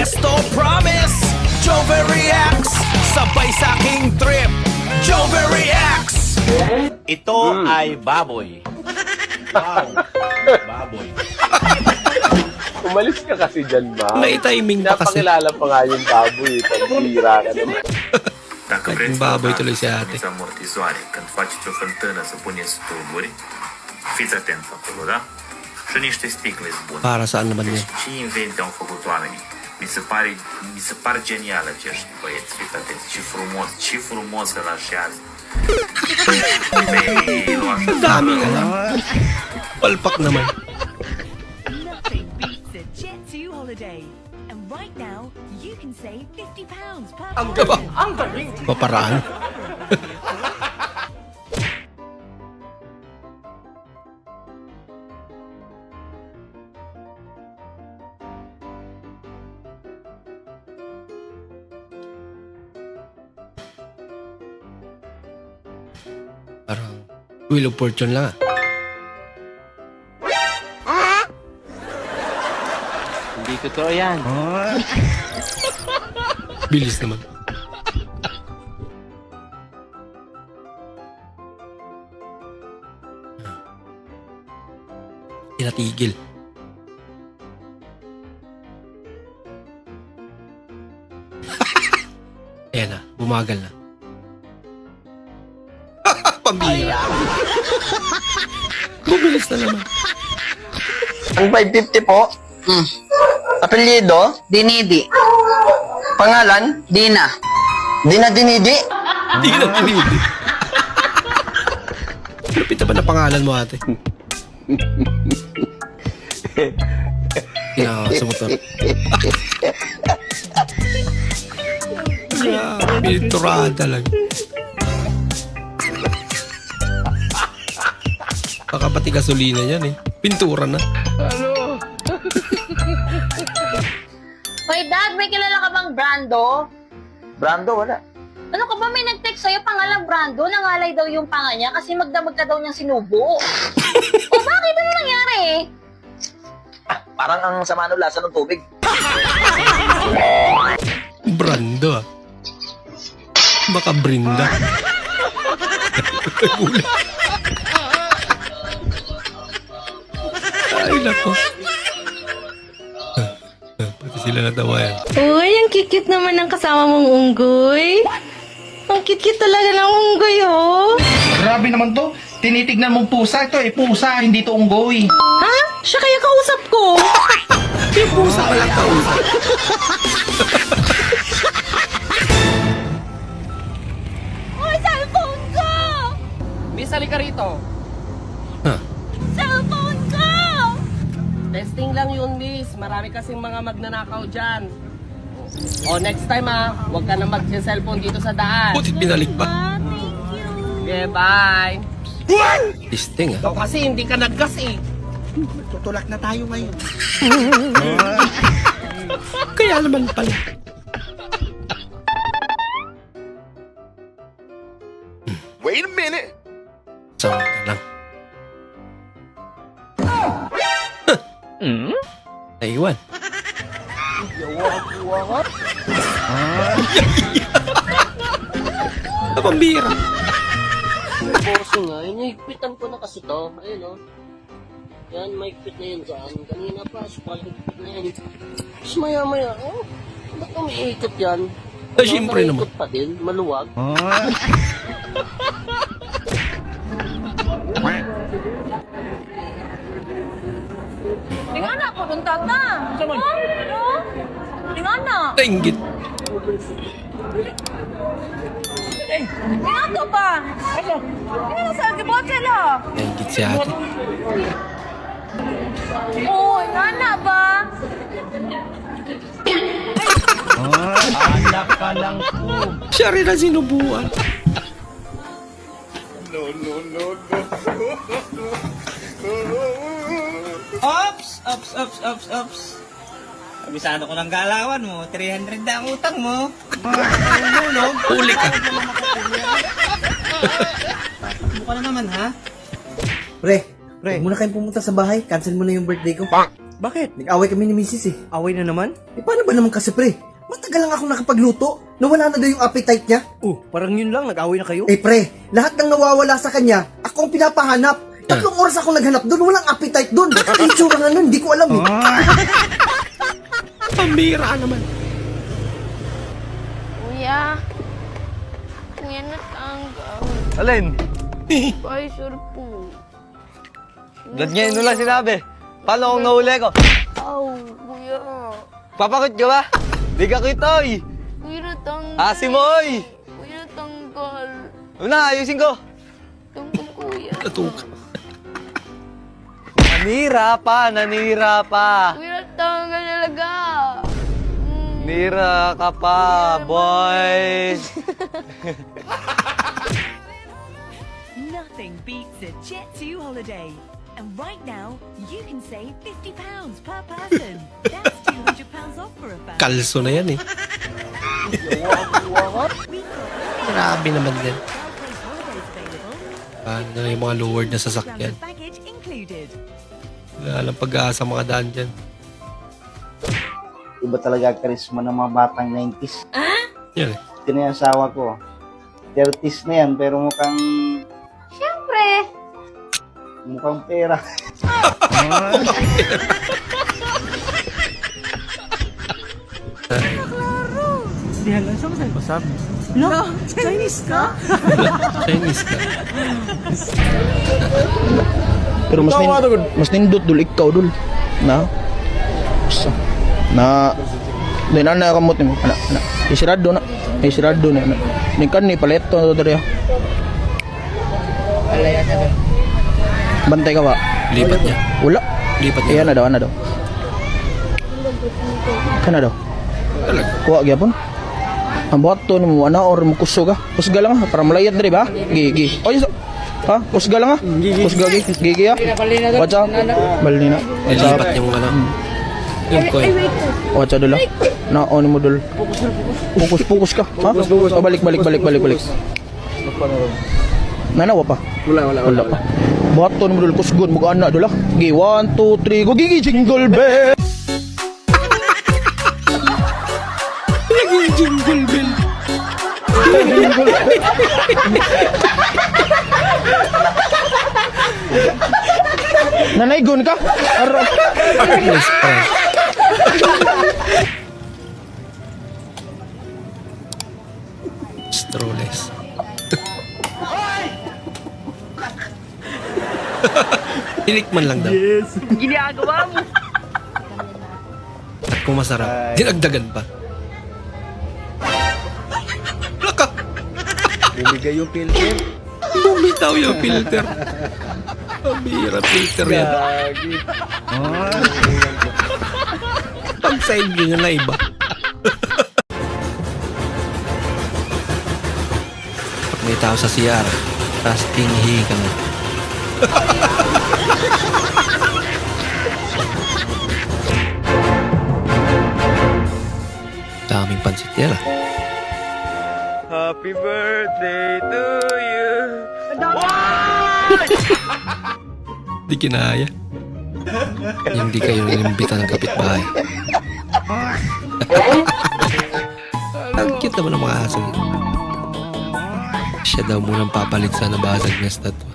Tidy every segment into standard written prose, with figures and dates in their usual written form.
Esto promise, Jover reacts. Sabay sa aking trip, Jover reacts. Ito ay baboy. Wow. Baboy. Umalis ka kasi dyan, ba? May timing pa kasi. Napakilala pa nga yung baboy. Pag-hira ka naman. Dacă Din vreți baboy să tuloy si notați, ate. puneți amortizoare. Când faceți o fântână să puneți tuburi, fiți atenți acolo, da? Și niște sticle bune. Para saan naman Deci yan? ce invente au făcut oamenii? Mi se par genial acești băieți, fiți atenți. Ce frumos îl așează. Ang daming alam. Palpak naman. Nothing beats a Jet2 holiday. And right now, you can save £50 per person. Paparaan. Parang Wheel of Fortune lang Hindi totoo yan. Bilis naman. Tinatigil. Ayan na, bumagal na. Pambira. Bumilis na naman. Ang 550 po? Apelyido? Dinidi. Pangalan? Dina. Dina Dinidi? Hindi na tinili. Lupit na ba na pangalan mo, ate? Sumutot. Pinturada lang. Baka pati gasolina yan eh. Pintura na. Hoy, Dad, may kilala ka bang Brando? Brando, wala. Ano ka ba may nag-text sa'yo pangalang Brando? Nangalay daw yung panga niya kasi magdamag ka daw niyang sinubo. O bakit? Ano nangyari? Parang ang sama ng lasa ng tubig. Brando ah. Baka Brinda. Gulat. Ay, nako. Pati sila natawa yan. Uy, ang cute naman ng kasama mong unggoy. Ang cute talaga ng unggoy, oh. Grabe naman to. Tinitignan mong pusa. Ito pusa, hindi to unggoy. Ha? Siya kaya kausap ko. Yung pusa ka lang kausap. Hoy, cellphone ko! Miss, halika rito. Huh? Cellphone ko! Testing lang yun, Miss. Marami kasing mga magnanakaw dyan. O, next time huwag ka na mag-cellphone dito sa daan. Butit binalik pa. Thank you. Okay, bye. Listing ah. Ikaw kasi hindi ka naggas eh. Tutulak na tayo ngayon. Kaya naman pala. Wait a minute. Sama ka lang. Naiwan. Pambira. Boso nga, inihigpitan ko na kasi to. Ayun o. Yan, mahigpit na yan dyan. Kanina pa, super higpit na yan. Tapos maya-maya, ba't umiikot yan? Ay, siyempre naman. Umiikot pa din, maluwag. Tingnan na po, dun tata. Ano? Tingnan na. Nainggit. Tingnan to pa. Tingnan na sa agibotse la. Nainggit si ate. Uy, nana ba? Anak ka lang po. Siya rin ang sinubuan. Ops. Kabisado ko ng galawan mo. 300 na ang utang mo. Huli ka. Mukha na naman, ha? Pre, huwag muna kayong pumunta sa bahay. Cancel mo na yung birthday ko. Bakit? Nag-away kami ni Mrs. eh. Away na naman? Eh paano ba naman kasi pre? Matagal lang ako nakapagluto. Nawala na daw yung appetite niya. Parang yun lang, nag-away na kayo? Eh pre, lahat ng nawawala sa kanya, ako ang pinapahanap. 3 oras ako naghanap doon, walang appetite doon. Ang itsura nga nun, hindi ko alam eh. Pambira naman. Kuya. Kuya, natanggal. Alin? Pfizer po. Ganyan nyo lang sinabi. Paano kung nahuli ko? Aw, kuya. Papakit ka ba? Di ka kitoy. Kuya, natanggal. Asim mo, oy. Kuya, natanggal. Una, ayusin ko. Tanggal, kuya. Nanira pa. Kuya, natanggal talaga. Nira ka pa, boys. Nothing beats a Jet2 holiday. And right now, you can save £50 per person. That's £200 off for a family. Kalso na yan eh. Grabe naman din. Well-placed holidays available. Paano na yung mga lowered na sasakyan? Standard package included. Wala lang pag-asa mga daan dyan. Iba talaga karisma ng mga batang 90s. Yan eh. Ito na yung asawa ko. 30s na yan, pero mukhang pera. Chinese ka? Pero mas nindot dul ikaw dul. Na. Na na kamot ni anak. Isirado na. Isirado na. Ni kan ni paleto dari. Bantay ka ba? Lipat niya. Wala. Lipat niya. Ayan na daw. Kana daw. Talaga. Kuha gyapon. Ang buhato ni mo ana or mo kusog ah. Kusga lang ah para malayat diri ba? Gi. Oy. Ha? Kusga lang ah. Kusga gi ah. Wacha. Bali na. Lipat niya mga ano. Yung coin. Wacha dul ah. Naon mo dul. Fokus ka. Ha? Balik. Nanawa pa? Wala pa. Baton mo dul kusgon mo ana dul ah. Gi 1 2 3 go gigi jingle bell. Jingle bell. Nanaygon ka? Arnes prank. Stroles. Inikman lang daw. Yes. Ginagawa mo. At kung masarap, dinagdagan pa. Laka! Bumigay yung filter. Bumitaw yung filter. Pambira filter yan. Pag-side nyo na iba. Pag may tao sa CR, tapos tinghi ka na. Daming pansit yan ah. Happy birthday to you. Di kinaya. Hindi kayo inimbita ng kapitbahay. Ang cute naman ng mga aso nito. Siya daw munang papalit sa nabasag na statwa.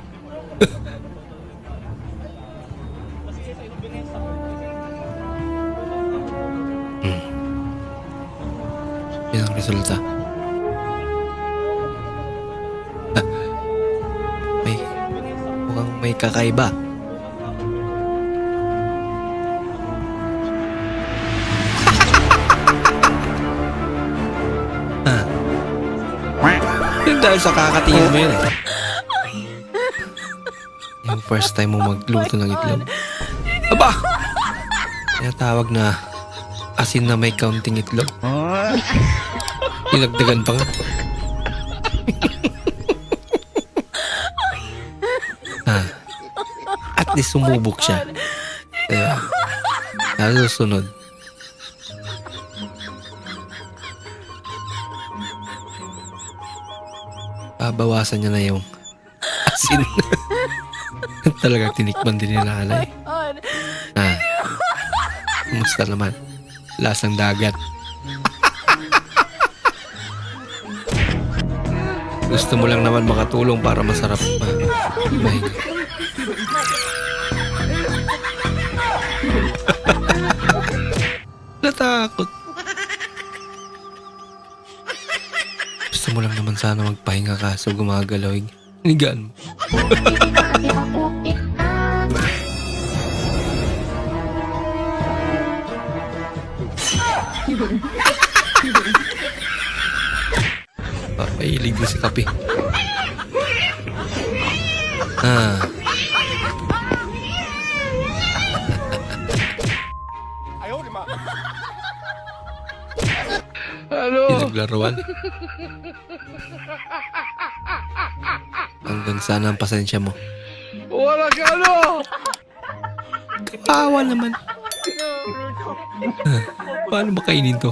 Yan ang resulta. Mukhang may kakaiba. Yung dahil sa kakatingin mo yun eh. Yung first time mo magluto ng itlog. Aba! Tinatawag na asin na may counting itlog. Dinagdagan pa nga. At least sumubok siya. Kaya, susunod. Babawasan niya na yung asin. Talagang tinikman din ni nanay. Kumusta naman? Lasang dagat. Gusto mo lang naman makatulong para masarap pa. My God. Natakot. Gusto mo lang naman sana magpahinga kaso gumagalaw. Hinigaan mo. Papahilig mo si Kape. Pinaglaruan. Hanggang sana ang pasensya mo. Wala ka ano! Kawawa naman. Paano ba kainin to?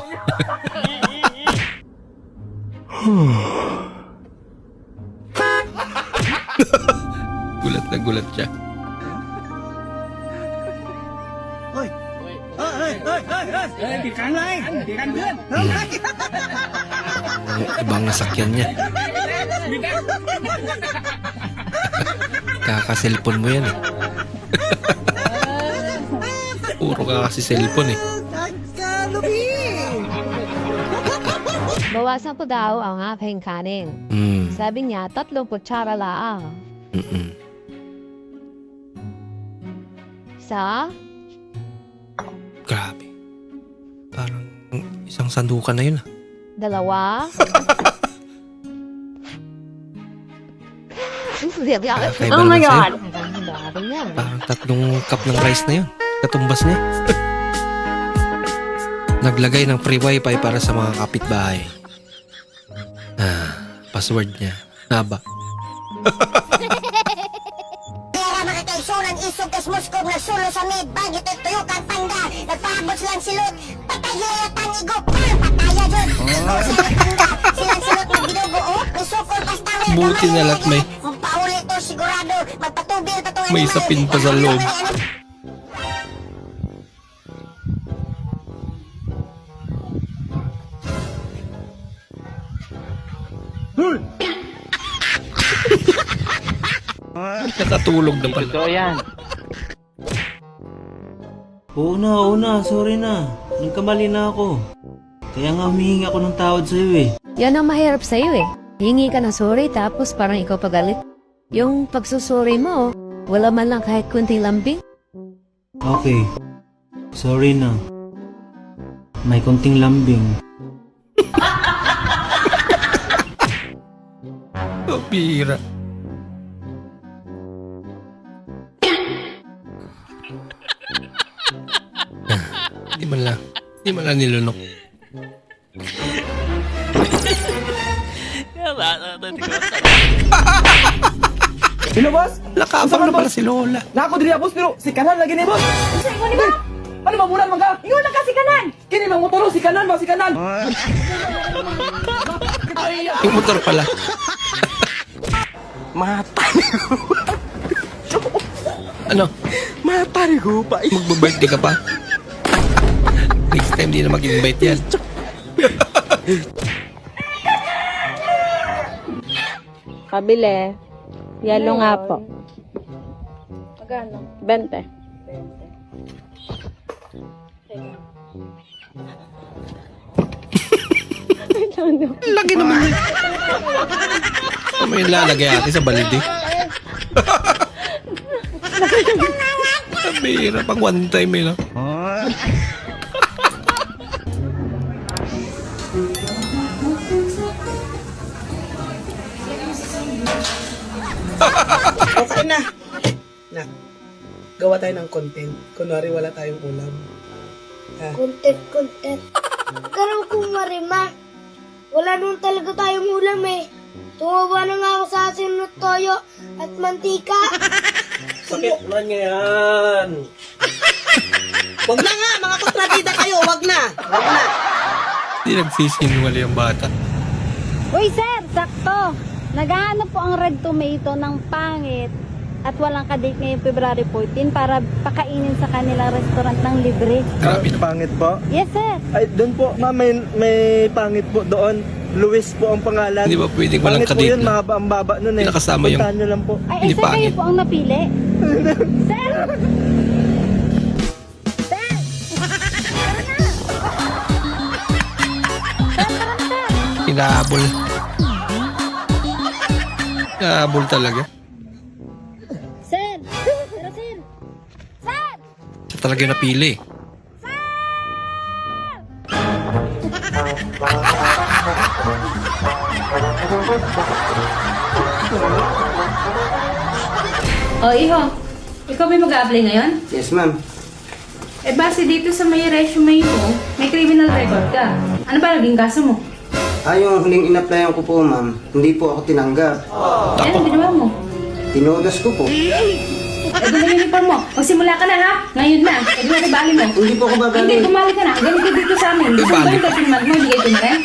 Gulat na gulat siya. Ibang nasakyan niya. Kaka-cellphone mo yan eh. Puro ka kasi cellphone eh. Bawasan ko daw ang aking kanin. Sabi niya, 3 kutsara lang. Isa? Grabe. Parang isang sandukan na yun ah. 2? Oh my God! Parang 3 cup ng rice na yun. Katumbas niya. Naglagay ng free wifi para sa mga kapitbahay. Password niya. Haba. Pera makakaisunan isog kas Moskov na sulo sa may bagit at tuyo kang panda. Nagpahabot silang silot. Pataya tang igop. Pataya dyan. Silang silot na binubuo. May sukol pastawe. Buti na lahat may Pauli to sigurado. Magpatubil pa to. may sapin pa sa loob. Nakatulog na pala. Ito yan. Oo na, sorry na. Nagkamali na ako. Kaya nga humihingi ako ng tawad sa'yo eh. Yan ang mahirap sa'yo eh. Hingi ka ng sorry tapos parang ikaw pagalit. Yung pagsusuri mo, wala man lang kahit kunting lambing. Okay. Sorry na. May konting lambing. Pira. Di man lang nilunok. Sino, boss? Lakabang na pala si Lola. Nako diri boss pero si kanan lagi ni boss. Sa inyo ni ba? Ano mabulan man ka? Ingon na ka si kanan. Kini mang motor si kanan ba si kanan? Yung motor pala. Ano? Matari ko pa. Magbe-birthday ka pa? Next time di na mag-invite yan. Pabili. Yelo nga po. Magano? 20. Lagi naman yun. Ano yung lalagay ate sa balid eh? Bira, pang one time eh no? Okay na. Nak, gawa tayo ng content. Kunwari wala tayong ulam. Content. Karang kung marima. Wala nung talaga tayong ulam eh. Tumawa na nga ako sa asin at toyo at mantika. Sakit man yan. Wag na nga, mga kontrabida kayo. Wag na. Hindi nagsisinungaling ang bata. Uy sir, sakto! Naghahanap po ang red tomato ng pangit. at walang kadate ngayong February 14 para pakainin sa kanilang restaurant ng libre. Grabe. Pangit po? Yes, sir. Ay, doon po, ma'am, may pangit po doon. Luis po ang pangalan. Hindi ba pwedeng walang pangit po kadate yun, na? mahaba ang baba nun eh. Pinakasama yung- Puntahan nyo lang po. Ay, Hindi sir, kayo pangit. po ang napili. Sir! Hinahabol. Hinahabol talaga. Sir! Sir! Sir! Sir! Siya talaga yung napili. O, Iho, ikaw may mag-a-apply ngayon? Yes, ma'am. Eh, base dito sa may resume mo, may criminal record ka. Ano ba naging kaso mo? Yung huling in-applyan ko po, ma'am, hindi po ako tinanggap. Ano ginawa mo? Tinodas ko po. Eh, doon na yung uniform mo. Magsimula ka na, ha? Ngayon na. Eh, doon na bali mo. Hindi po ako babalik. Hindi, tumali ka na. Ganito dito sa amin. Gusto mo ba yung katinmag mo? Hindi kayo na rin?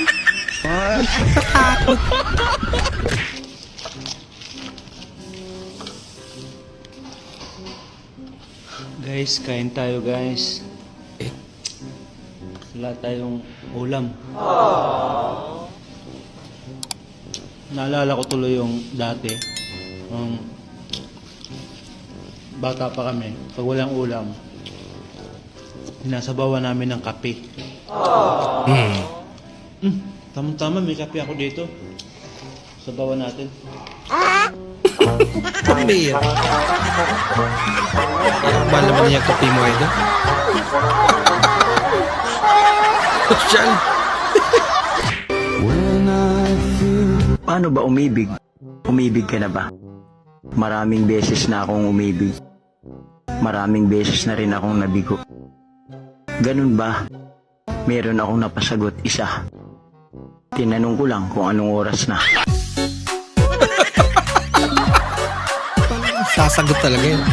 Guys, kain tayo, guys. Wala tayong ulam. Naalala ko tuloy yung dati. Bata pa kami, pag walang ulam, sinasabawan namin ng kape. Tama-tama, may kape ako dito. Sabawan natin. Pambira. Ba naman niya kape mo, idol? Social. Paano ba umibig? Umibig ka na ba? Maraming beses na akong umibig. Maraming beses na rin akong nabigo. Ganun ba? Meron akong napasagot isa. Tinanong ko lang kung anong oras na. Sasagot talaga yun.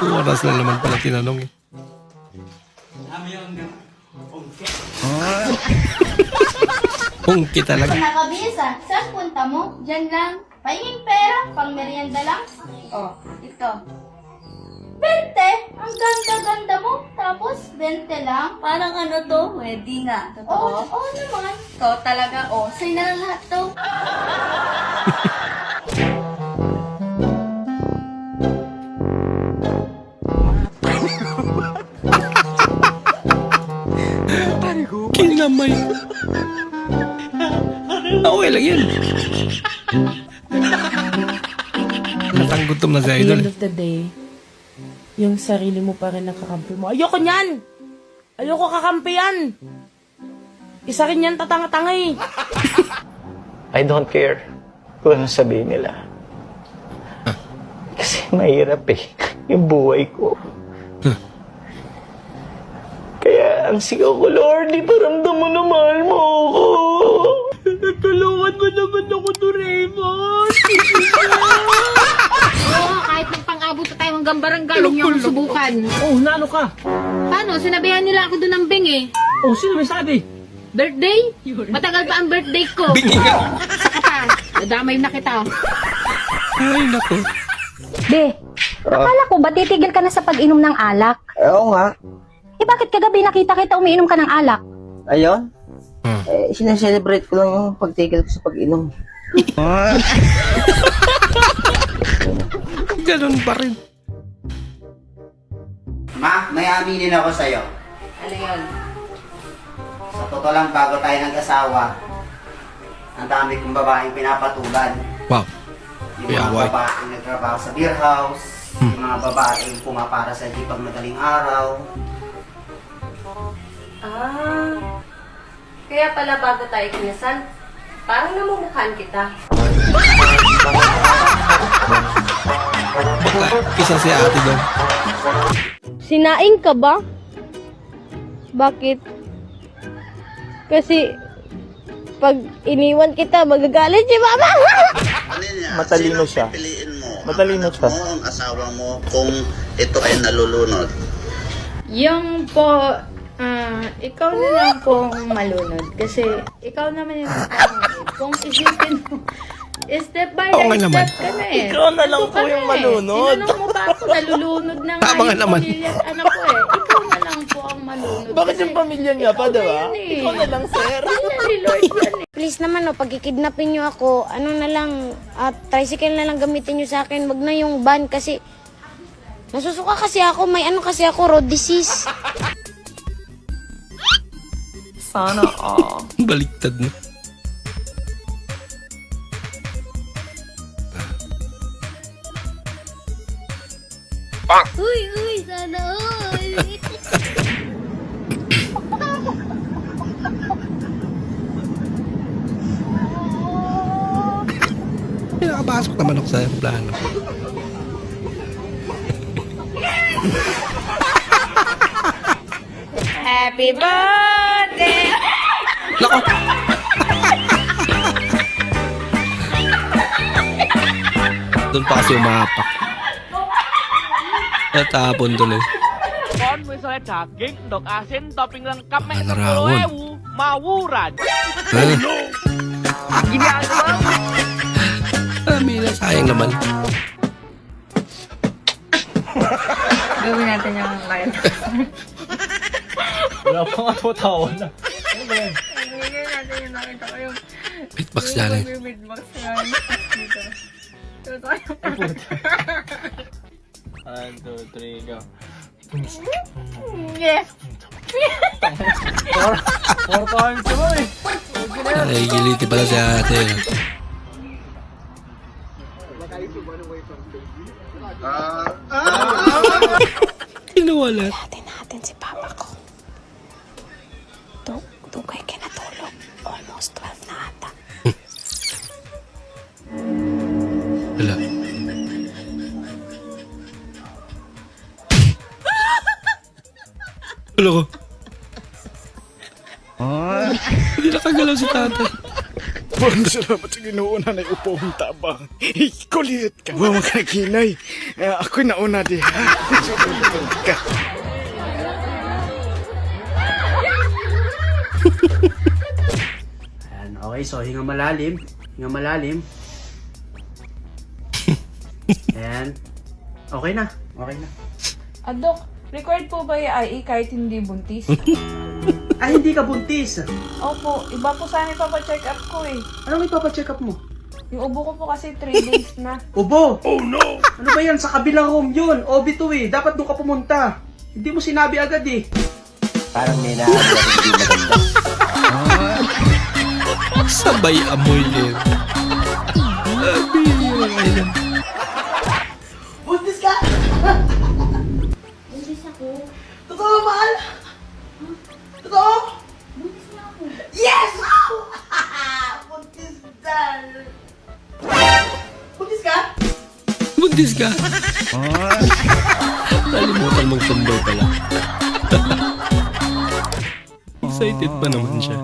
Oras lang naman pala tinanong eh. Pungki talaga. Nakabisa, saan punta mo? Diyan lang. Pahinging pera, pang merienda lang. Oh, ito. 20? Ang ganda-ganda mo. Tapos, 20 lang. Parang ano to? Pwede nga. Totoo? Oo naman. To talaga, sa'yo na lang lahat to. Kinamay. Okay lang yun. Natanggutom na si At the idol. end of the day, yung sarili mo pa rin nakakampi mo. Ayoko niyan! Ayoko kakampi yan! Isa rin yan tatanga-tanga eh. I don't care kung ano sabihin nila. Kasi mahirap yung buhay ko. Kaya ang sigaw ko, Lord, iparamdam mo na mahal mo ako. Tulungan mo naman ako, Doraemon! Oo, kahit magpang-abot pa tayo hanggang barangay, huwag niyo akong subukan. Nalo ka. Paano? Sinabihan nila ako doon ng Bing eh. Sino may sabi? Birthday? Matagal pa ang birthday ko. Bingi nga. Saka pa, nadamay na kita. Ay, naku. Be, akala ko ba titigil ka na sa pag-inom ng alak? Oo nga. Eh bakit kagabi nakita kita umiinom ka ng alak? Ayun. Sinaselebrate ko lang yung pagtigil ko sa pag-inom. Ganun pa rin. Ma, may aminin ako sa'yo. Ano yun? Sa totoo lang, bago tayo nag-asawa, ang dami kong babaeng pinapatulan. Wow. Yung Yeah, mga why? babaeng nagtrabaho sa beer house, yung mga babaeng pumapara sa jeep pag madaling araw. Kaya pala bago tayo kinasal, parang namumukhaan kita. Baka isa si ate doon. Sinaing ka ba? Bakit? Kasi pag iniwan kita, magagalit si mama. Matalino siya. Matalino siya. Ang asawa mo kung ito ay nalulunod. Yung po, ikaw na lang pong malunod. Kasi ikaw naman yung pangit. Kung isipin mo, Step by Oo nga naman. step ka na eh. Ikaw na lang Ano po ka yung na eh. malunod. Tinanong mo ba ako? Nalulunod na nga Tama nga yung naman. pamilya at anak ko eh. Ikaw na lang po ang malunod. Bakit Kasi yung pamilya niya pa, ikaw na diba? yan eh. Ikaw na lang, sir. Pamilya ni Lord yan eh. Please naman, no, pag kikidnapin nyo ako, ano na lang, tricycle na lang gamitin nyo sa akin. Wag na yung van kasi nasusuka kasi ako, may ano kasi ako, road disease. Sana Baliktad na. Uy, sana all. Nakapasok naman ako sa plano. Happy birthday! Nako! Doon pa kasi umapak. Natapon tuloy. Con với xoay trà kính độc asin topping lengkap mek Narawan. 10.000 mawuran. Eh, Ginagawa mo. Mila, sayang naman. Gawin natin yung live. Wala pa nga po tawa na. Gawin natin yung nakita ko yung Beatbox challenge. beatbox yan. Dito. Ito tayo. 1, 2, 3, go. Yes! 4 times mo eh. Ay, giliti pala si ate. Kinuwalat. Natin si Papa ko. Dugay kinatulog. Almost 12 na ata. Wala. Wala ko. Hindi nakagalaw si tatay. Buwan salamat sa Ginoo na upo ang tabang. Kulit ka. Huwag mo ka naghinay. Ako'y nauna di. ka. Ayan, okay, so hinga malalim. Hinga malalim. Ayan. Okay na. Okay na. Dok, required po ba yung IE kahit hindi buntis? Ay, hindi ka buntis. Opo, iba po sana ipapacheck up ko eh. Anong ipapacheck up mo? Yung ubo ko po kasi 3 days na. Ubo! Oh no! Ano ba yan? Sa kabilang room yun. OB2 eh. Dapat doon ka pumunta. Hindi mo sinabi agad eh. Parang may naabi ako hindi maganda. Sabay amoy eh. Bihira kayo. Buntis ka? Buntis ako. Totoo, mahal? Totoo? Buntis na ako. Yes! Buntis ka. Buntis ka? Buntis ka? Nalimutan mong tumboy pala. Excited pa naman siya.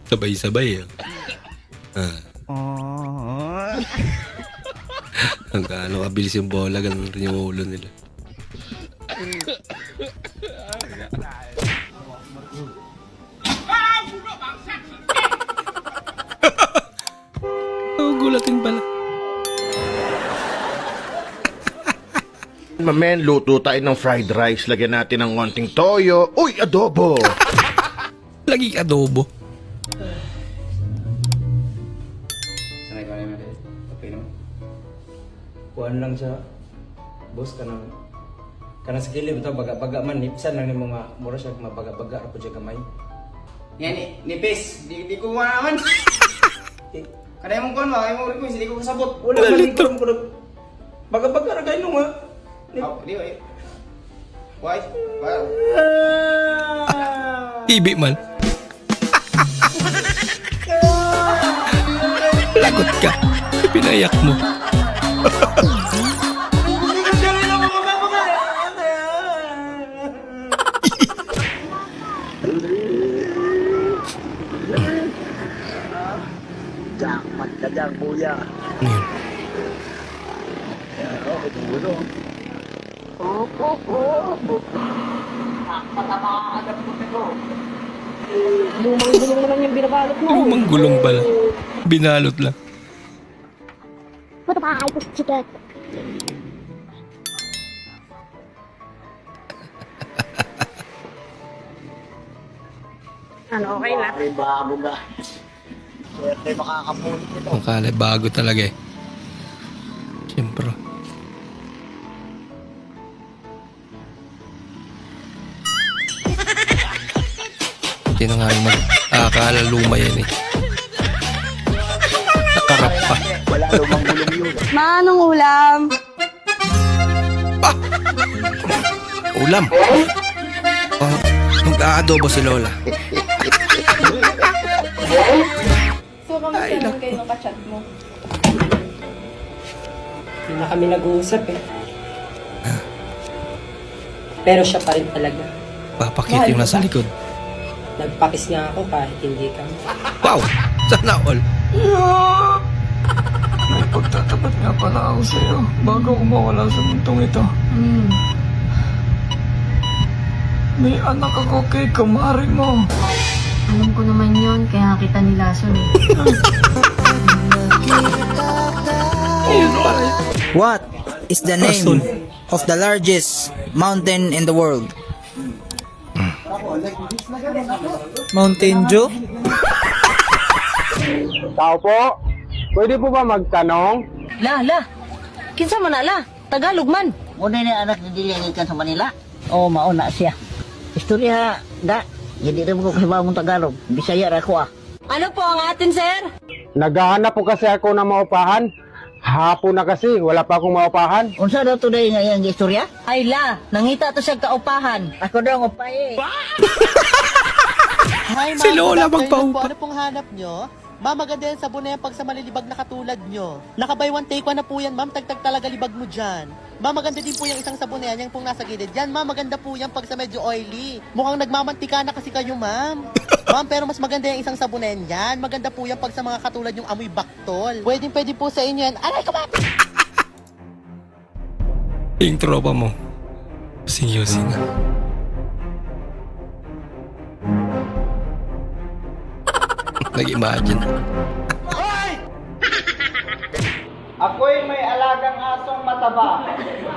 Sabay-sabay Ang gaano kabilis yung bola, ganun rin yung ulo nila. Gulatin pala. Mamen, luto tayo ng fried rice. Lagyan natin ng konting toyo. Uy, adobo! Lagi adobo. Sanay ka naman eh. Okay naman. Kuhaan lang siya. Boss, kanang sa kilid ito, baga-baga man. Nipsan lang ni mga mura siya, mabaga-baga. Rapo siya kamay. Yan, nipis. Di ko naman. Kada mong kuhan ba? Kaya mo request, hindi ko kasabot. Wala man yung kuhan ko. Baga-baga na kayo nung ha. Di ba eh. Why? Wow. Ibi man. Lagot ka. Pinayak mo. Jackpot ka dyan, kuya. Ano yun? Lumang gulong mo lang yung binabalot mo. Lumang gulong ba lang? Binalot lang. Ano, okay na? Ay, bago ba? Swerte makakapulit nito. Ang kalay, bago talaga eh. Siyempre. Hindi na nga yung akala luma yan eh. Nakarap pa. Wala lumang gulong yun. Manong ulam. Ulam. Oh, mag-aadobo si Lola. So, kamusta naman kayo ng kachat mo? Hindi na kami nag-uusap eh. Pero siya pa rin talaga. Papakit yung nasa likod. Nagpakis nga ako kahit hindi ka. Wow! Sana all. May pagtatapat nga pala ako sa'yo bago ako mawala sa mundong ito. May anak ako kay kumari mo. Alam ko naman yon kaya kita nilason eh. What is the name of the largest mountain in the world? Mountain Dew? Tao po, pwede po ba magtanong? La. Kinsa man la? Tagalog man. Muna na anak ni Dilian ikan sa Manila. Oo, mauna siya. Istorya, da. Hindi rin ko kahibaw mong Tagalog. Bisaya ra ko ah. Ano po ang atin, sir? Naghahanap po kasi ako ng maupahan. Hapon na kasi, wala pa akong maupahan. Unsa daw today nga yung istorya? Ay la, nangita to siya kaupahan. Ako daw upay. Hi, Si Lola magpaupa. Ano pong hanap nyo? Ma'am, maganda yan sabon na yan pag sa malilibag na katulad nyo. Nakabay one take one na po yan, ma'am. Tagtag talaga libag mo dyan. Ma'am, maganda din po yung isang sabon na yan, yung pong nasa gilid. Yan, ma'am, maganda po yan pag sa medyo oily. Mukhang nagmamantika na kasi kayo, ma'am. Ma'am, pero mas maganda yung isang sabon na yan. Maganda po yan pag sa mga katulad yung amoy baktol. Pwede po sa inyo yan. Aray ka ba? Yung tropa mo. Using na. Nag-imagine. Ako'y may alagang asong mataba.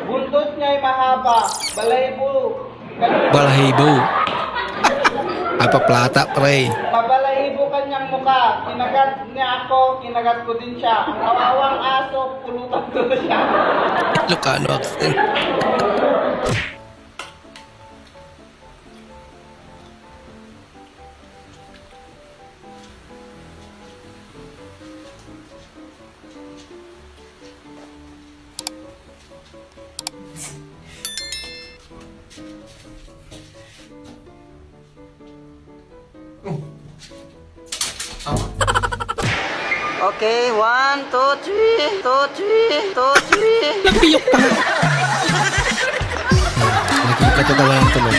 Buntot niya'y mahaba. Balaybo. Balahibo. Ay, paplata, pre. Pabalahibo kanyang muka. Kinagat niya ako, kinagat ko din siya. Ang kawawang aso, pulutan ko siya. Lucano accent. Okay, 1, 2, 3, 2, 3, 2, 3. Nagpiyok ka. Nakikita ka talaga ng tuloy.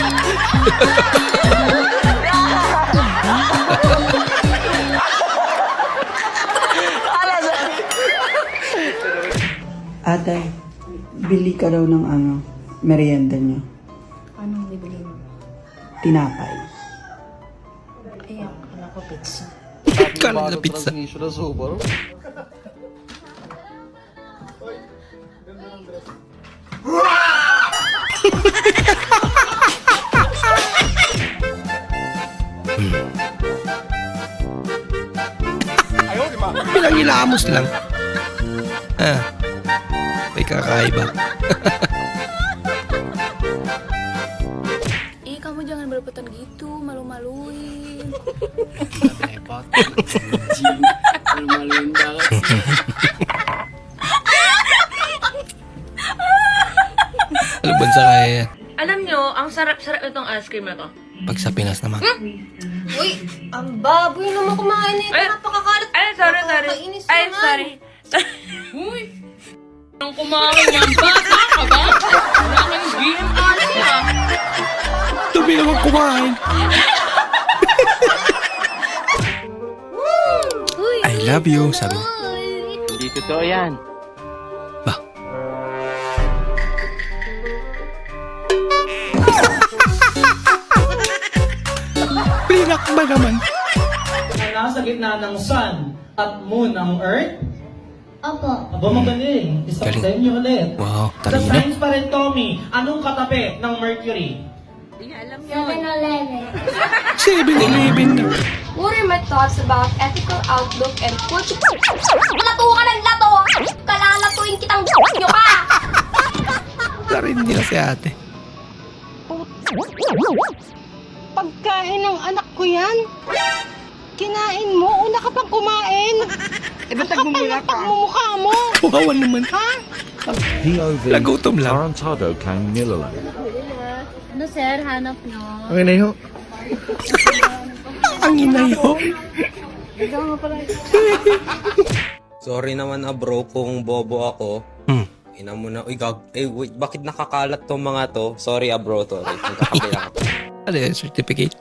Ate, bili ka daw ng merienda nyo. Anong bibili mo? Tinapay. Ay, akala ko pizza. Kala na pizza. Pinangilamos lang. Ah, may kakaiba. Kamu jangan berputar gitu, malu-maluin. Malu-maluin banget. Alban sa kaya yan. Alam nyo, ang sarap-sarap itong ice cream na to. Pag sa Pinas naman. Uy, ang baboy naman kumain nito. Ay, Napakakalat. Ay, sorry. Nakakainis Ay, naman. sorry. Uy! Ang kumain yan, bata ka ba? Wala kang BMR siya. Dumi naman kumain. I love you, sabi niya. Hindi totoo yan. Bah. Blinak ba naman? Nasa gitna ng sun at moon ang earth? Opo. Aba, magaling. Isa Galing. sa inyo ulit. Wow, Sa talino. science pa rin, Tommy, anong katabi ng Mercury? 7-Eleven. 7-Eleven na. What are my thoughts about ethical outlook and culture? Lato ka ng lato! Kalalatuin kitang nyo ka! Larin nila si ate. Pagkain ng anak ko yan. Kinain mo, una ka pang kumain. Ba't nagmumula ka? Pagmumukha mo. Wawan naman. Ha? Nagutom lang. Tarantado kang nilalang. Ano sir, hanap nyo? Ang inayo. Ang inayo. Sorry naman bro kung bobo ako. Ina mo na, wait, bakit nakakalat tong mga to? Sorry bro, sorry. Nagkakape lang ako. Ano yan, certificate?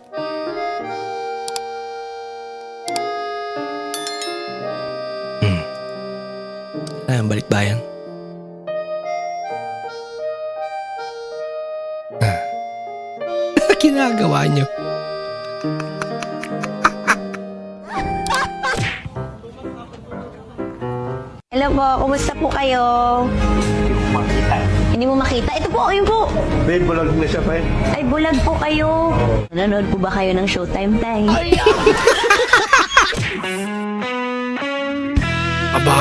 Ayan, balik bayan. Ginagawa nyo. Hello po, kumusta po kayo? Hindi mo makita. Ito po, ayun po. Ben, bulag na siya pa Ay, bulag po kayo. Nanonood po ba kayo ng Showtime Time? Aba!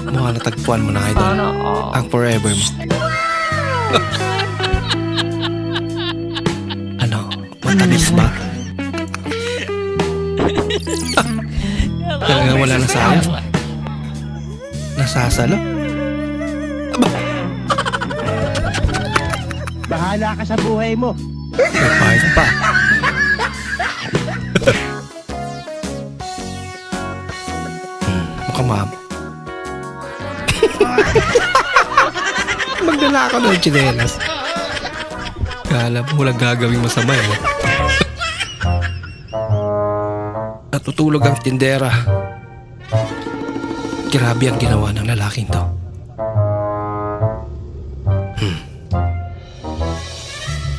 Mga natagpuan mo na idol. Ang forever mo. Ano? Matamis ba? Talagang wala na sayang. Nasasalo? Aba! Bahala ka sa buhay mo. Napahit pa. Mukhang mamo. Magdala ako ng tsinelas. Kala mo walang gagawing masama eh. Natutulog ang tindera. Grabe ang ginawa ng lalaking to.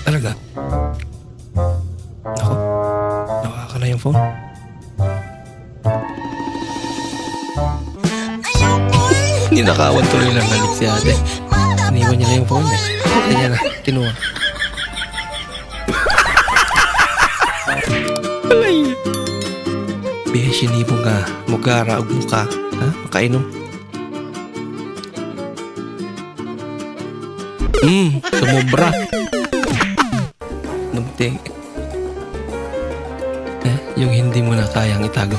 Talaga? Ako? Nawaka na yung phone? Ninakawan tuloy lang balik si ate. Iniwan niya na yung phone eh. Kanya na, kinuha. Alay! Beshi ni mo nga, mugara o muka. Ha? Makainom? Sumobra. Munti. Yung hindi mo na kayang itago.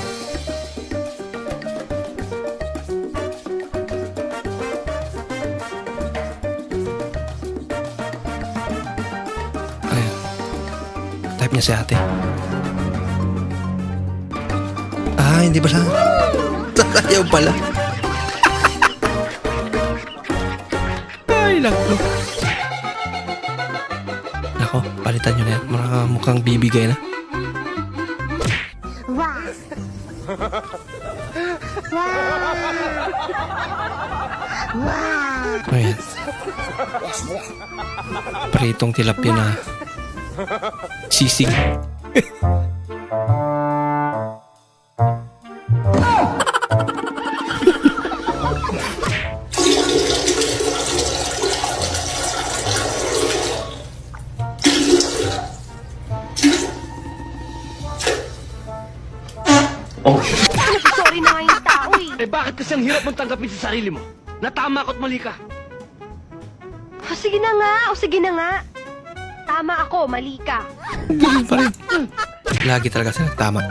Ayun. Type niya si ate. Hindi ba siya? Ayaw pala. Ay, lako. Nako, palitan nyo na yan. Mukhang bibigay na. Ayan. Pritong tilapia na sisig. Sorry na nga yung tao eh. Bakit kasi ang hirap mong tanggapin sa sarili mo? Natama ako't mali ka. Sige na nga, sige na nga. Tama ako, mali ka. Ganun pa rin. Lagi talaga sila tama.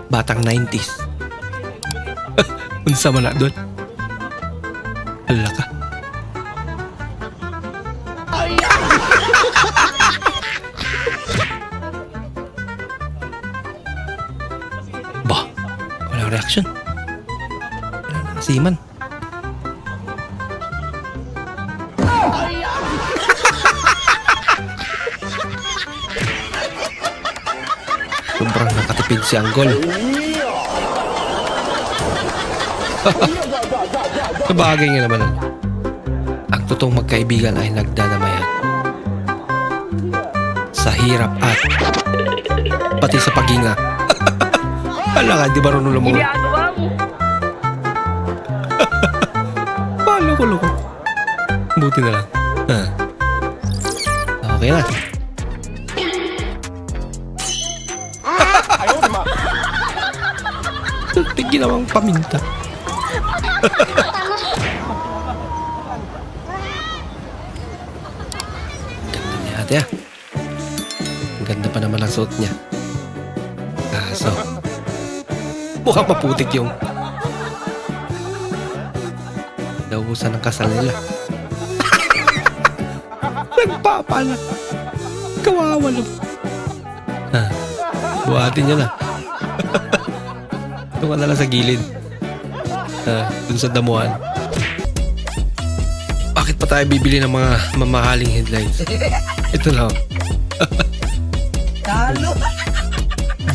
Batang 90s. Unsa man na doon. Hala ka. Bah, walang reaction. Wala na kasiman. Sobrang nakatipid si Anggol. Sabagay nga naman. Ang totoong magkaibigan ay nagdadamayan. Sa sa hirap at pati sa paghinga. Wala ka, di ba rin mo? Ginagawa mo. Loko-loko. Buti na lang. Okay na. Ito ginawang paminta. Ganda niya ate ah. Ang ganda pa naman ang suot niya. Kaso, mukhang maputik yung naubusan ng kasal nila. Nagpapala. Kawawa lang. Buhatin niya na. Ito ka na lang sa gilid. Dun sa damuhan. Bakit pa tayo bibili ng mga mamahaling headlights? Ito lang. Talo.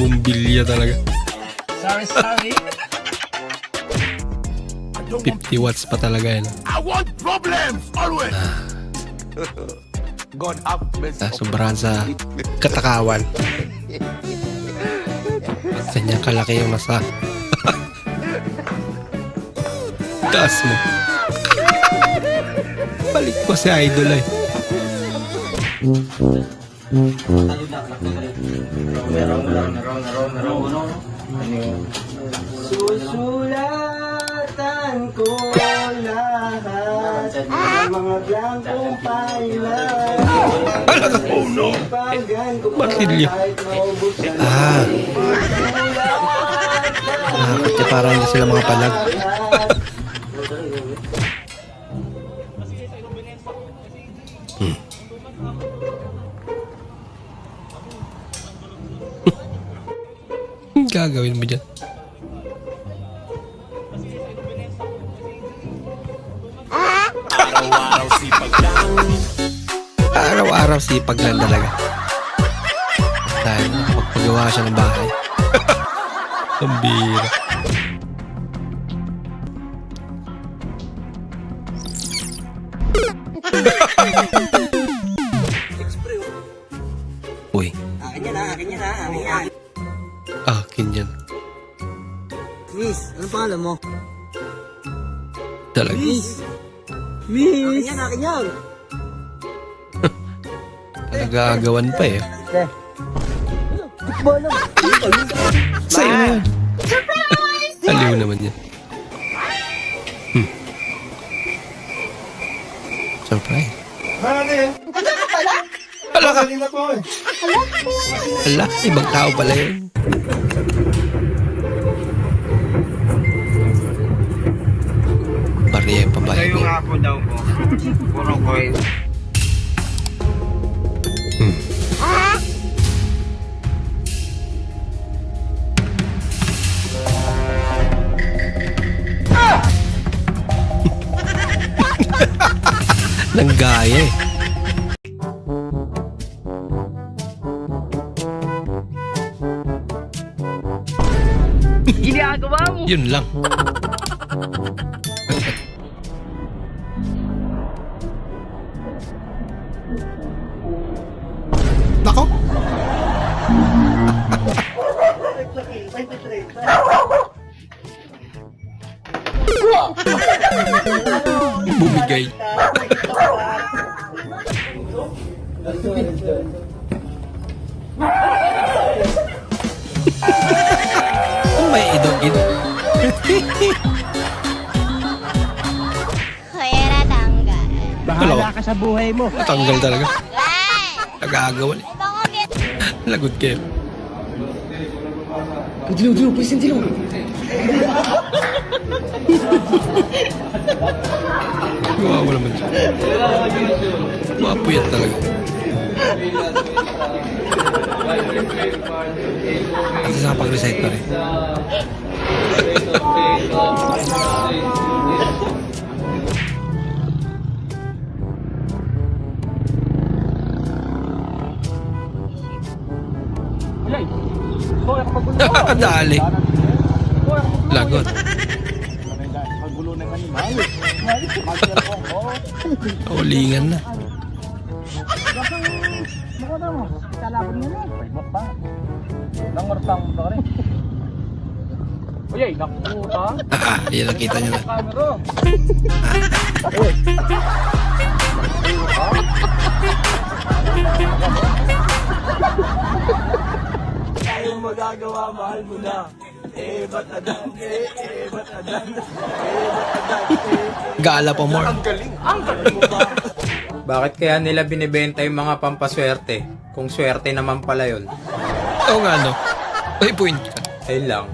Bumbilya talaga. Sorry. 50 watts pa talaga yan. I want problems always. God have mercy. Sobrahan sa katakawan. Kanyang kalaki yung nasa taas mo. Balik ko si Idol ay. Susulatan ko lahat ng mga blankong pailan. Oh no! Martilyo. Kaya parang hindi sila mga palag. Gagawin mo dyan. Araw-araw sipag lang talaga. Dahil magpagawa siya ng bahay. Ang bira. Uy. Akin yan. Akin yan. Miss, ano pangalan mo? Talaga. Miss. Akin yan. Nag-aagawan pa eh. Sa'yo na yan. Aliw naman yan. Surprise. Hala ka. Hala, ibang tao pala yun. Bariya yung pambahay ko. Ako daw po. Puro coin. Nanggaya eh. Ginagawa mo. Yun lang. Nako. Bumigay. May idogin. Kuya tanggal. Bahala ka sa buhay mo. Natanggal talaga. Nag-aagawan eh. Lagot kayo. Dilo, please, dilo. Gawa naman siya. Mapuyat talaga. Kasi sa pag-recite pa rin. Dali. Lagot. Ulingan na. Yan nakita nyo na. Gala pa more. Bakit kaya nila binibenta yung mga pampaswerte? Kung swerte naman pala yun. Oo nga no. May point ka. Ayun lang.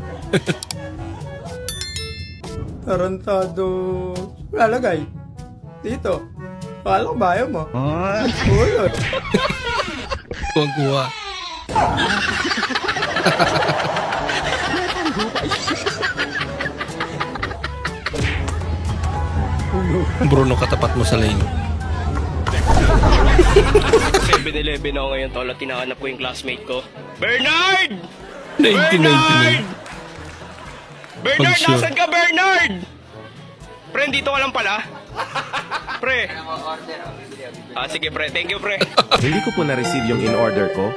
Tarantado. Lalagay. Dito. Akala ko ba ayaw mo? Ulot. Kuha. Bruno, katapat mo sa lane. 7-Eleven ako ngayon, tol, at tinahanap ko yung classmate ko. Bernard! 1999. Bernard, Pag-sure. nasan ka, Bernard? Pre, dito ka lang pala. Pre. Sige, pre. Thank you, pre. Hindi ko po na-receive yung in-order ko.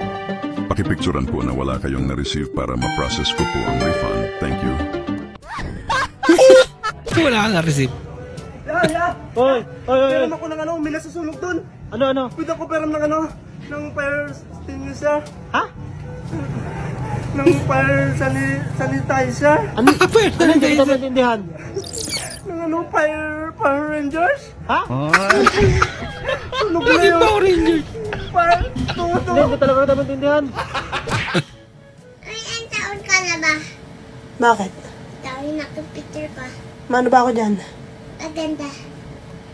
Pakipicturan po na wala kayong na-receive para ma-process ko po ang refund. Thank you. Wala ka na-receive. Hoy! Pera ako ng ano, may nasusunog dun. Ano? Pwede ko pera ng ano, ng fire extinguisher. Ha? Ng fire sanitizer. Ano hindi kita maintindihan? Ng ano, fire rangers. Ha? Sunog na yun. Power Rangers. Fire, tuto. Hindi ko talaga kita maintindihan. Ay, ang taon ka na ba? Bakit? Taon nakapicture ka. Mano ba ako dyan? Maganda.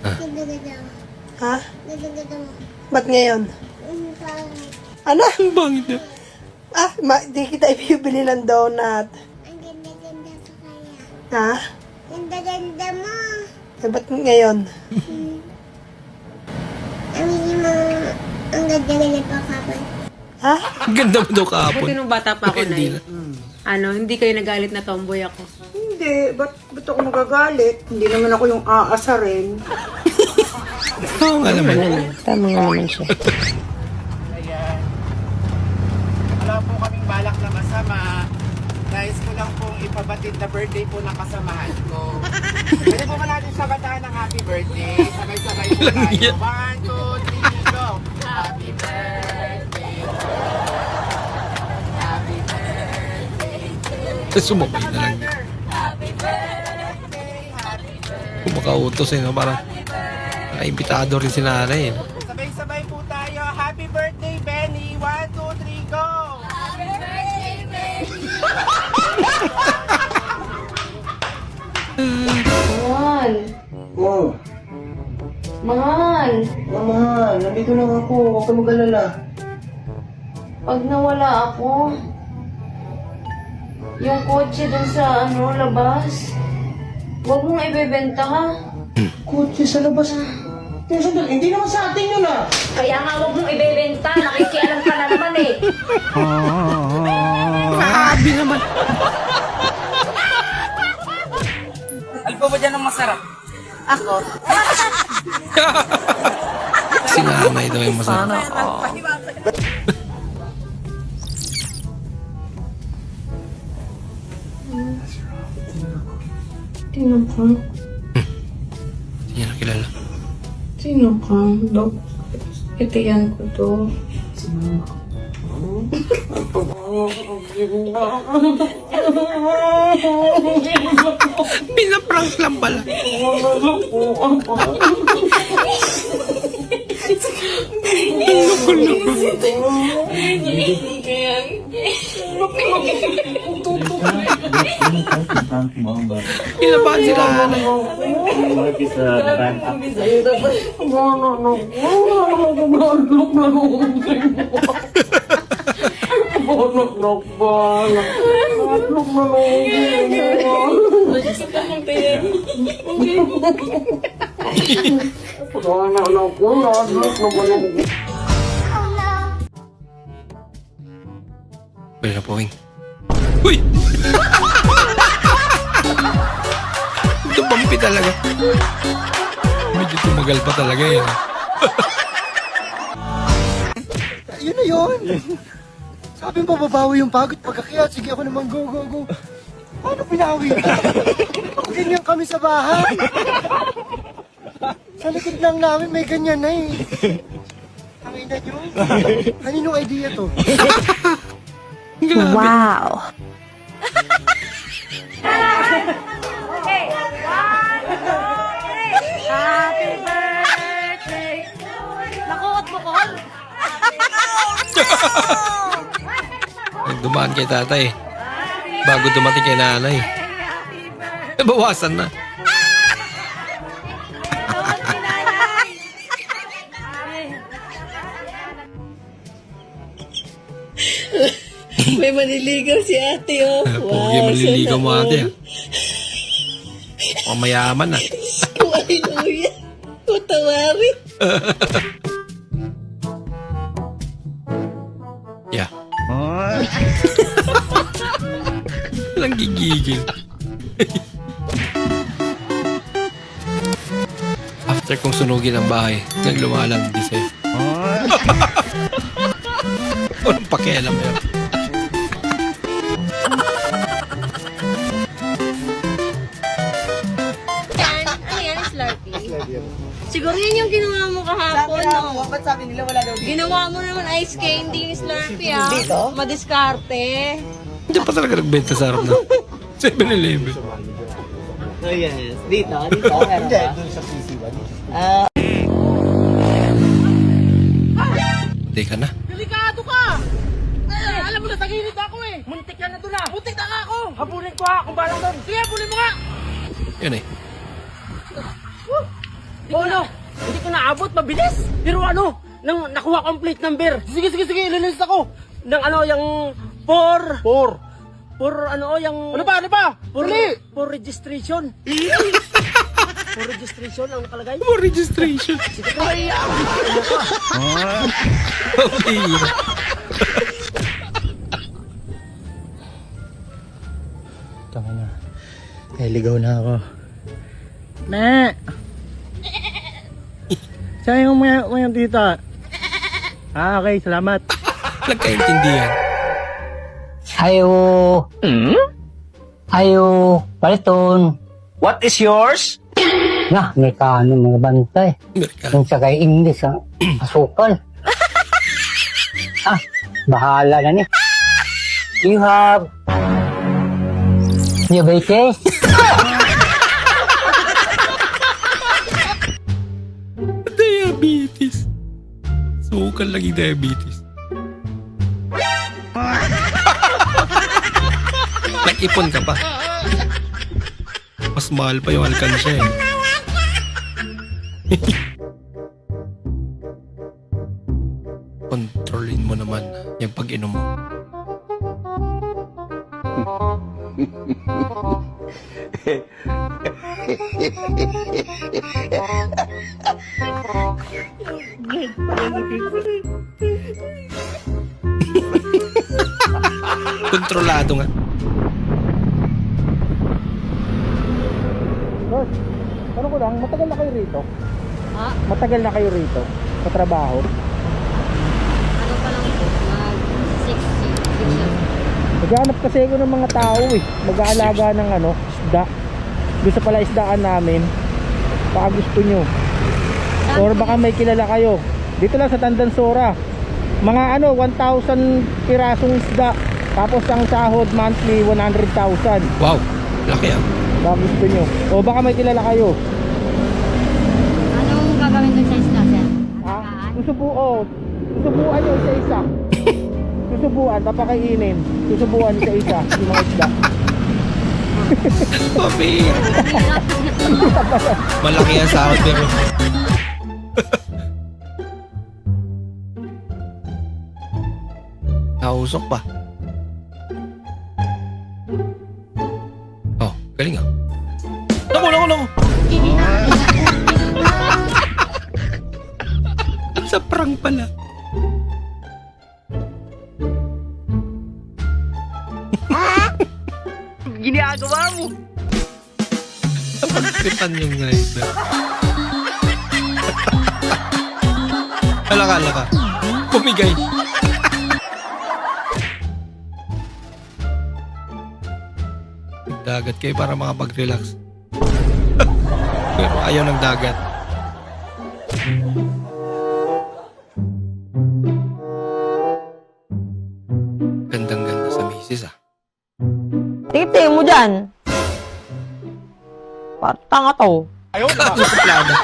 Ganda-ganda mo. Ha? Ganda-ganda mo. Ba't ngayon? Parang Ano? Bangit na. Di kita ibibili ng donut. ang ganda-ganda pa kaya. Ha? Ganda-ganda mo. Ba't ngayon? Aminin mo, ang ganda-ganda pa kapag. Ha? Ang ganda mo daw kahapon. Buti nung bata pa ako na Hindi hindi kayo nagalit na tomboy ako. Hindi, ba't ako magagalit? Hindi naman ako yung aasarin. Oo nga naman. Tama nga naman siya. Ayan. Wala po kaming balak na masama. Nais ko lang pong ipabatid na birthday po ng kasamahan ko. Pwede po ba natin siya bataan ng happy birthday? Sabay-sabay po tayo. 1, 2, 3, go! Happy birthday! Happy birthday! Sumabay na lang. Happy birthday! Happy birthday! Kung makautos no? Parang naimbitado rin si nanay. Sabay-sabay po tayo. Happy birthday, Benny! 1, 2, 3, go! Happy birthday, Benny! Mahal! Oh, Mahal! mahal, nandito lang ako. Huwag ka mag-alala. Pag nawala ako, yung kotse dun sa labas, huwag mong ibebenta ha. Kotse sa labas. Pero sandali, hindi naman sa atin yun ah. Kaya nga huwag mong ibebenta, nakikialam ka na naman eh. Grabe naman. Ano po ba dyan ang masarap? Ako? Si nanay daw yung masarap. Sino ka? Hindi niya nakilala. Sino ka? Dok, itiyan ko to. Pinaprank lang pala. Kinabahan si nanay. Pwede na po, Wing. Uy! Tumampi talaga. Medyo tumagal pa talaga yan. Yun yun? Sabi mo, babawi yung pagod pagkakyat. Sige, ako naman, go. Ano pinawi? Ako ganyan kami sa bahay. Sa likod lang namin, may ganyan na eh. Ang ina nyo? Kaninong idea to? Wow! Happy birthday! Nakuot mo ko? Dumaan kay tatay. Bago dumating kay nanay. Bawasan na. May maniligaw si ate, oh. Pogi, maliligaw mo ate. Mayaman na. Hallelujah. Utawari. Yeah. Walang gigigil. After kong sunugin ang bahay, naglumalandi sa'yo. Walang pakialam yun. Ano yan, Slurpee? Siguro yun yung ginawa mo kahapon, no? Ba't sabi nila wala daw Ginawa mo naman ice candy yung Slurpee, ah. Dito? Madiskarte. Hindi pa talaga nagbenta sa harap na 7-Eleven. Oh yes. Dito? Meron ba? Doon sa PC1. Hindi ka na. Delikado ka! Alam mo na, tagilid ako eh. Muntik ka na doon ah. Muntik na nga ako. Habulin ko ha, kung balang doon. Sige, habulin mo nga. Yun eh. Hindi ko naabot, mabilis. Pero ano, nang nakuha complete number. Sige, ililis ako. Nang ano, yung for ano, yung... Ano ba? For registration. For registration ang nakalagay. For registration. Sige ko, iyak. Okay. Tama na. Naligaw na ako. Siya yung may tita. Okay, salamat. Nagkaintindihan. Ayo, Paliton. What is yours? Nah, Mekano mga bantay. Kung sa kay English, asukal. Bahala na ni. You have diabetes. Diabetes. Sukal lagi diabetes. Nag-ipon ka pa. Mas mahal pa yung alkansya eh. Kontrolin mo naman yung pag-inom mo. Kontrolado nga. Boss, tanong ko lang, matagal na kayo rito? Ha? Matagal na kayo rito? Sa trabaho? Ano pa lang po? Mag-6 years. Maghanap kasi ako ng mga tao eh. Mag-aalaga ng isda. Gusto pala isdaan namin. Baka gusto nyo. Or baka may kilala kayo. Dito lang sa Tandansora. Mga 1,000 pirasong isda. Tapos ang sahod monthly 100,000. Wow, laki ah. Baka gusto nyo. O baka may kilala kayo. Anong gagawin doon sa isda, sir? Susubuan nyo isa-isa. Susubuan, papakainin. Susubuan isa-isa yung mga isda. Papi. Malaki ang sahod pero. Nausok pa. Oh, galing ah. Naku. Sa prank pala. Ginagawa mo? Pagkitan yung guys. Alaka. Pumigay. magdagat kayo para makapag-relax. Pero ayaw ng dagat. Gandang-ganda sa misis ah. Tingin mo dyan. Tanga to. Ayaw na. Suplada.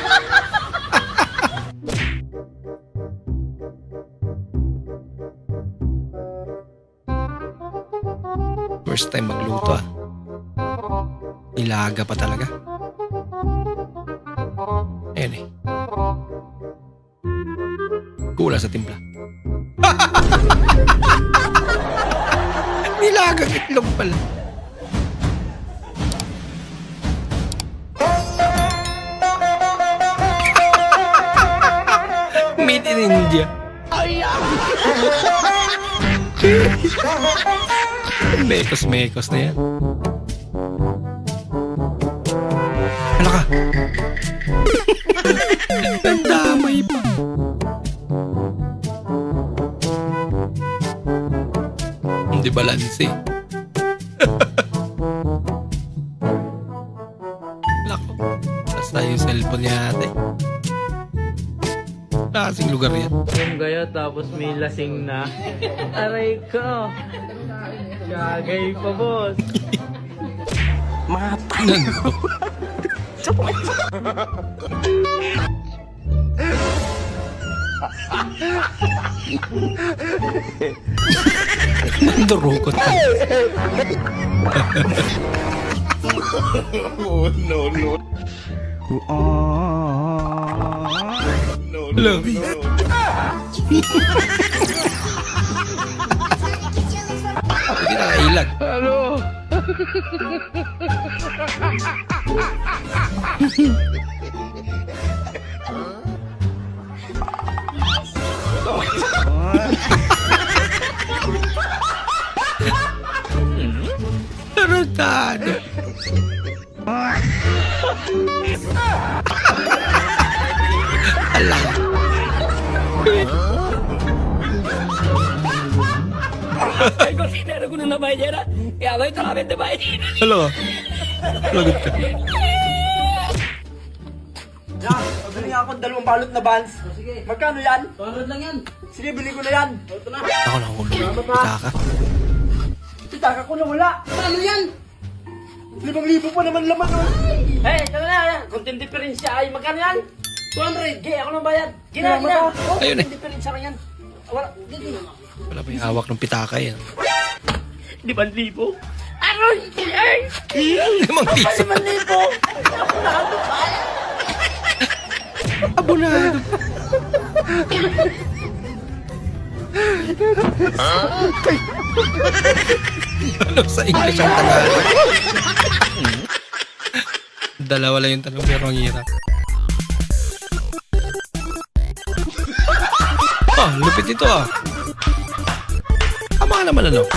First time magluto ah. Ilaga pa talaga. Ayan eh. Kula sa timpla. Nilagang itlog pala. Made in India. Mekos na yan. Ano ka? Nandamay pa. Hindi balanse. Lako. Basta yung cellphone niya ate. Lasing lugar yan. Yung gaya tapos may lasing na. Aray ko. Gagay pa, boss. Matay. Nandurukot ka. Oh, no, no. Hello. Hindi na kailag. Hello. Tarantado. Alam. El cocinero con una paellera y hago solamente paellera. Hello. Lagot ka. Yan, pabili nga ako 2 balot na buns. Sige. Magkano yan? 200 lang yan. Sige, bili ko na yan. Ito na. Ako na ulo. Pitaka. Pitaka ko na wala. Ano yan? 5,000 pa naman laman. Hey, tama na. Konting diferensya ay magkano yan? 200. Gay, ako nang bayad. Gina. Oh, Ayun eh. konting diferensya lang yan. Wala. Gigi. Wala pa yung hawak ng pitaka yan. 5,000. Aroy! Ay! 5,000. 5,000! Abonado. Ano sa English ang Tagalog? Dalawa lang yung tanong pero ang hirap. Ah, lupit ito ah. Tama ka naman ano.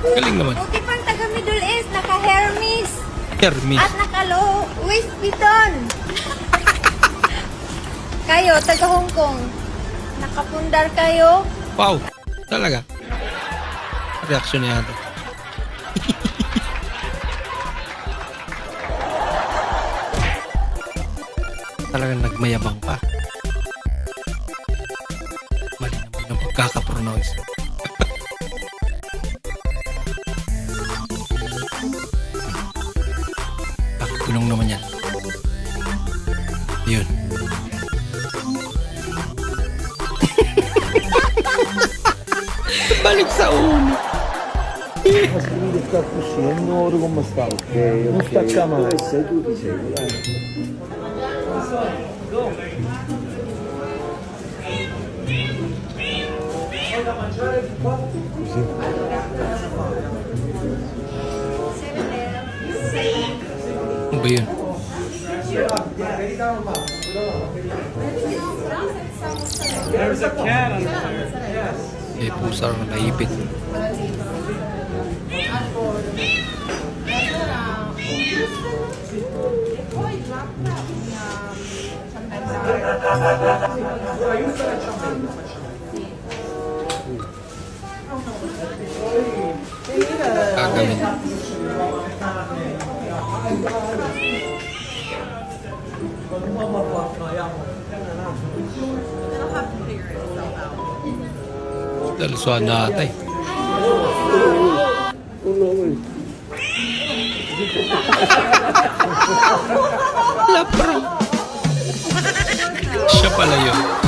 Galing naman. Buti pang taga Middle East, naka-Hermes. Hermes. At naka-low waist piton. Kayo, taga Hong Kong. Nakapundar kayo. Wow. Talaga. Reaksyon niya ito. Talagang nagmayabang pa. Mali naman ang pagkakapronounce. Pagkulong naman yan. Yun. Balik sa ulo. Ano ba yun? There's a cat on Eh, pusa na naipit. Gagawin. Dalusuan natin. Lapra. Siya pala yun.